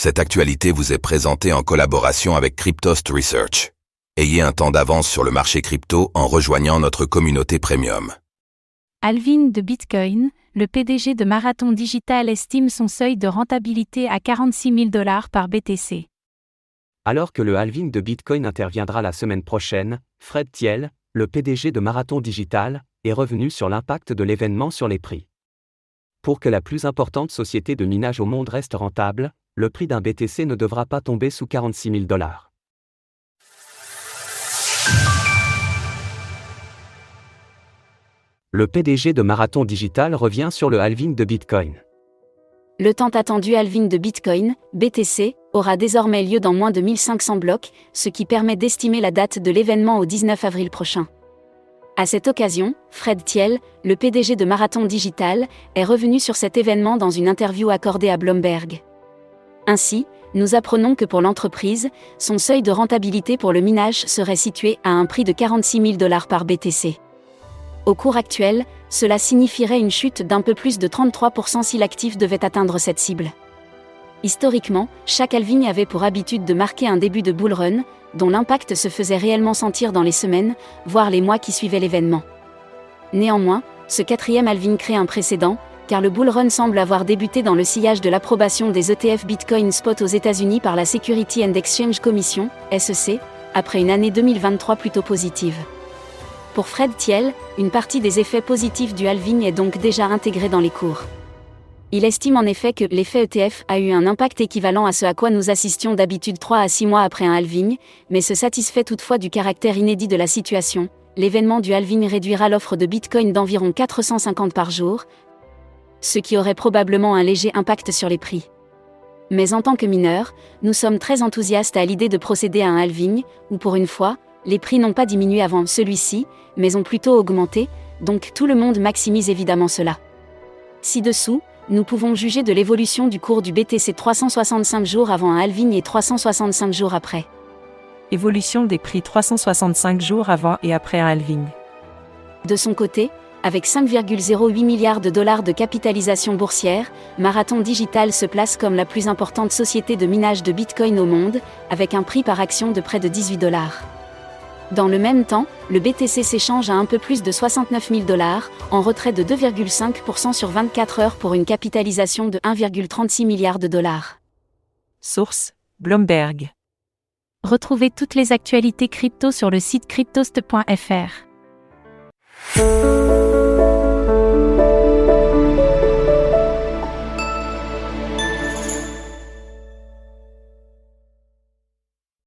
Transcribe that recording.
Cette actualité vous est présentée en collaboration avec Cryptost Research. Ayez un temps d'avance sur le marché crypto en rejoignant notre communauté premium. Halving de Bitcoin, le PDG de Marathon Digital estime son seuil de rentabilité à $46 000 par BTC. Alors que le halving de Bitcoin interviendra la semaine prochaine, Fred Thiel, le PDG de Marathon Digital, est revenu sur l'impact de l'événement sur les prix. Pour que la plus importante société de minage au monde reste rentable, le prix d'un BTC ne devra pas tomber sous $46 000. Le PDG de Marathon Digital revient sur le halving de Bitcoin. Le tant attendu halving de Bitcoin, BTC, aura désormais lieu dans moins de 1500 blocs, ce qui permet d'estimer la date de l'événement au 19 avril prochain. À cette occasion, Fred Thiel, le PDG de Marathon Digital, est revenu sur cet événement dans une interview accordée à Bloomberg. Ainsi, nous apprenons que pour l'entreprise, son seuil de rentabilité pour le minage serait situé à un prix de $46 000 par BTC. Au cours actuel, cela signifierait une chute d'un peu plus de 33% si l'actif devait atteindre cette cible. Historiquement, chaque halving avait pour habitude de marquer un début de bull run, dont l'impact se faisait réellement sentir dans les semaines, voire les mois qui suivaient l'événement. Néanmoins, ce quatrième halving crée un précédent, car le bull run semble avoir débuté dans le sillage de l'approbation des ETF Bitcoin Spot aux États-Unis par la Security and Exchange Commission, SEC, après une année 2023 plutôt positive. Pour Fred Thiel, une partie des effets positifs du halving est donc déjà intégrée dans les cours. Il estime en effet que l'effet ETF a eu un impact équivalent à ce à quoi nous assistions d'habitude 3 à 6 mois après un halving, mais se satisfait toutefois du caractère inédit de la situation. L'événement du halving réduira l'offre de Bitcoin d'environ 450 par jour, ce qui aurait probablement un léger impact sur les prix. Mais en tant que mineur, nous sommes très enthousiastes à l'idée de procéder à un halving, où pour une fois, les prix n'ont pas diminué avant celui-ci, mais ont plutôt augmenté, donc tout le monde maximise évidemment cela. Ci-dessous, nous pouvons juger de l'évolution du cours du BTC 365 jours avant un halving et 365 jours après. Évolution des prix 365 jours avant et après un halving. De son côté, avec 5,08 milliards de dollars de capitalisation boursière, Marathon Digital se place comme la plus importante société de minage de Bitcoin au monde, avec un prix par action de près de $18. Dans le même temps, le BTC s'échange à un peu plus de $69 000, en retrait de 2,5% sur 24 heures pour une capitalisation de 1,36 milliard de dollars. Source: Bloomberg. Retrouvez toutes les actualités crypto sur le site cryptost.fr.